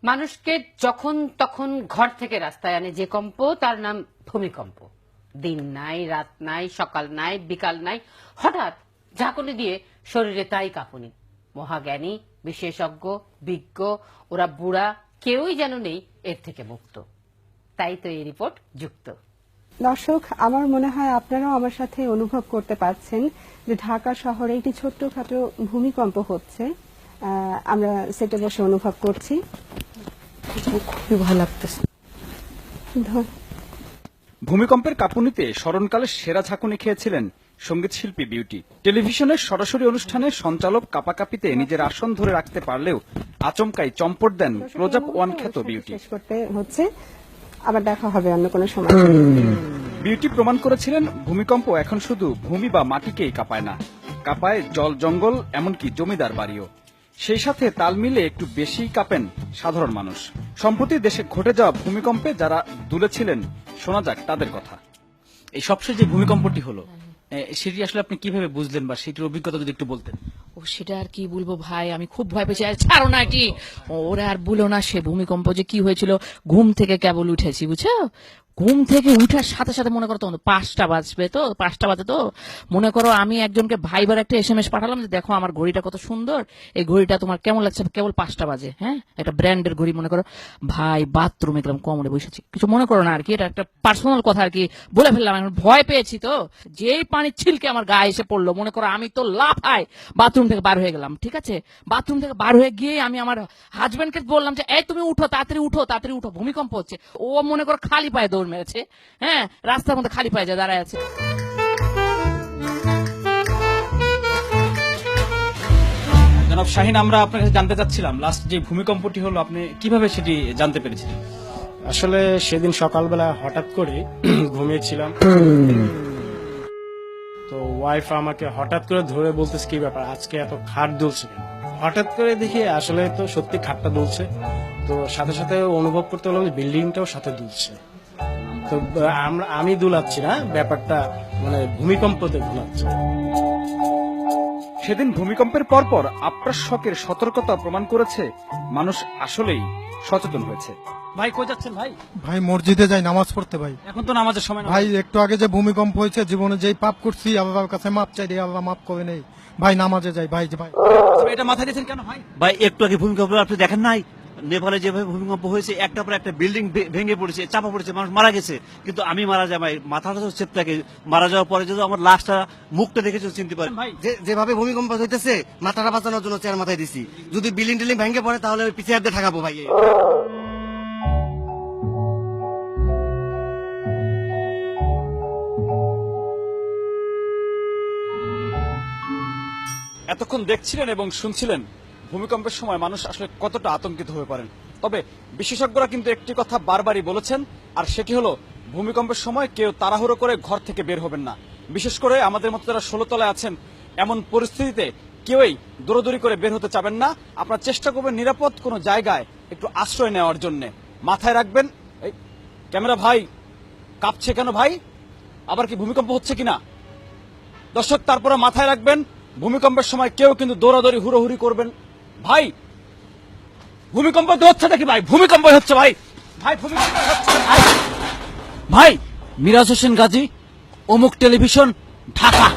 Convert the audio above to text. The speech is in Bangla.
মানুষকে যখন তখন ঘর থেকে রাস্তায় আনে যে কম্প তার নাম ভূমিকম্প। দিন নাই, রাত নাই, সকাল নাই, বিকাল নাই, হঠাৎ ঝাঁকুনি দিয়ে শরীরে তাই কাঁপুনি। মহাজ্ঞানী, বিশেষজ্ঞ, বিজ্ঞ, ওরা বুড়া, কেউই যেন নেই এর থেকে মুক্ত। তাই তো এই রিপোর্ট যুক্ত। দর্শক, আমার মনে হয় আপনারাও আমার সাথে অনুভব করতে পারছেন যে ঢাকা শহরে একটি ছোট্টখাটো ভূমিকম্প হচ্ছে। আমরা সেটা বসে অনুভব করছি। খুবই ভালো লাগতেছে। ভূমিকম্পের কাঁপুনিতে স্মরণকালে সেরা ঝাঁকুনি খেয়েছিলেন সঙ্গীত শিল্পী বিউটি। টেলিভিশনের সরাসরি অনুষ্ঠানে সঞ্চালক কাপাকাপিতে নিজের আসন ধরে রাখতে পারলেও আচমকাই চম্পট দেন ক্লোজ আপ ওয়ান খ্যাত বিউটি। শেষ করতে হচ্ছে, আবার দেখা হবে অন্য কোনো সময়। বিউটি প্রমাণ করেছিলেন ভূমিকম্প এখন শুধু ভূমি বা মাটিকেই কাঁপায় না, কাঁপায় জল, জঙ্গল, এমনকি জমিদার বাড়িও। সেই সাথে তাল মিলে একটু বেশি কাঁপেন সাধারণ মানুষ। সম্প্রতি দেশে ঘটে যাওয়া ভূমিকম্পে যারা দুলেছিলেন, শোনা যাক তাদের কথা। এই সবশেষ যে ভূমিকম্পটি হলো, সেটি আসলে আপনি কিভাবে বুঝলেন বা সেটির অভিজ্ঞতা যদি একটু বলতেন। ও সেটা আর কি বলবো ভাই, আমি খুব ভয় পেয়েছি। আর ছাড়ো না কি, ওরা আর বলো না সে ভূমিকম্প যে কি হয়েছিল। ঘুম থেকে কেবল উঠেছি, বুঝছো, ঘুম থেকে উঠার সাথে সাথে মনে করো তখন 5টা বাজবে, তো 5টা বাজে, তো মনে করো আমি একজনকে ভাইবার একটা SMS পাঠালাম যে দেখো আমার ঘড়িটা কত সুন্দর, এই ঘড়িটা তোমার কেমন লাগছে, কেবল 5টা বাজে, হ্যাঁ, একটা ব্র্যান্ডের ঘড়ি। মনে করো ভাই বাথরুমে গেলাম, কমরে বসেছি, কিছু মনে করো না আর কি, এটা একটা পার্সোনাল কথা আর কি বলে ফেললাম। আমি ভয় পেয়েছি, তো যেই পানির ছিলকে আমার গায়ে এসে পড়লো, মনে করো আমি তো লাফাই বাথরুম থেকে বার হয়ে গেলাম। ঠিক আছে, বাথরুম থেকে বার হয়ে গিয়ে আমি আমার হাজবেন্ডকে বললাম যে এই তুমি উঠো, তাড়াতাড়ি উঠো, তাড়াতাড়ি উঠো, ভূমিকম্প হচ্ছে। ও মনে করো খালি পায়ে দৌড় মেরেছে, হ্যাঁ, রাস্তার মধ্যে খালি পায়ে যায় দাঁড়ায় আছে। জনাব শাহিন, আমরা আপনার কাছে জানতে চাচ্ছিলাম লাস্ট যে ভূমিকম্পটি হলো আপনি কিভাবে সেটি জানতে পেরেছিলেন। আসলে সেদিন সকালবেলা হঠাৎ করে ঘুমিয়েছিলাম, তো ওয়াইফ আমাকে হঠাৎ করে ধরে বলতেছে কি ব্যাপার, আজকে এত খাট দুলছে কেন? হঠাৎ করে দেখি আসলে তো সত্যি খাটটা দুলছে, তো সাথে সাথে অনুভব করতে হলো যে বিল্ডিংটাও সাথে দুলছে। তো আমি দুলাচ্ছি না, ব্যাপারটা মানে ভূমিকম্পতে দুলাচ্ছে। সেদিন ভূমিকম্পের পরপর আপ্রাস শকের সতর্কতা প্রমাণ করেছে মানুষ আসলেই সচেতন হয়েছে। ভাই কই যাচ্ছেন ভাই? ভাই মসজিদে যাই নামাজ পড়তে। ভাই এখন তো নামাজের সময় না ভাই, একটু আগে যে ভূমিকম্প হয়েছে, জীবনে যেই পাপ করছি আল্লাহর কাছে মাপ চাই, আল্লাহ মাপ করে নেই। ভাই নামাজে যাই ভাই। ভাই এটা মাথায় দিয়েছেন কেন ভাই? ভাই একটু আগে ভূমিকম্প আপনি দেখেন নাই? নেপালে যেভাবে ভূমিকম্প হয়েছে, একটা পর একটা বিল্ডিং ভেঙে পড়েছে, চাপা পড়েছে, মানুষ মারা গেছে, কিন্তু আমি মারা যাই ভাই, মাথাটা তো চেপটাকে মারা যাওয়ার পরে যদি আমার লাশটা মুখটা দেখে চিনতে পারেন ভাই। যেভাবে ভূমিকম্প হইতেছে মাথাটা বাঁচানোর জন্য চেয়ার মাথায় দিছি, যদি বিল্ডিং টিল্ডিং ভেঙে পড়ে তাহলে পিছিয়ে দিয়ে ঠাকাবো ভাই। এতক্ষণ দেখছিলেন এবং শুনছিলেন ভূমিকম্পের সময় মানুষ আসলে কতটা আতঙ্কিত হয়ে পড়েন। তবে বিশেষজ্ঞরা কিন্তু একটি কথা বারবারই বলেছেন, আর সেটি হলো ভূমিকম্পের সময় কেউ তাড়াহুড়ো করে ঘর থেকে বের হবেন না। বিশেষ করে আমাদের মতো যারা 16 তলায় আছেন, এমন পরিস্থিতিতে কেউই দৌড়াদৌড়ি করে বের হতে চাবেন না। আপনারা চেষ্টা করবেন নিরাপদ কোনো জায়গায় একটু আশ্রয় নেওয়ার জন্য। মাথায় রাখবেন, এই ক্যামেরা ভাই কাঁপছে কেন ভাই? আবার কি ভূমিকম্প হচ্ছে কিনা? দর্শক, তারপরে মাথায় রাখবেন ভূমিকম্পের সময় কেউ কিন্তু দৌড়াদৌড়ি হুড়োহুড়ি করবেন। ভাই ভূমিকম্প তো হচ্ছে নাকি ভাই? ভূমিকম্প হচ্ছে ভাই, ভাই ভূমিকম্প হচ্ছে ভাই। ভাই মিরাজ হোসেন গাজী, অমুক টেলিভিশন, ঢাকা।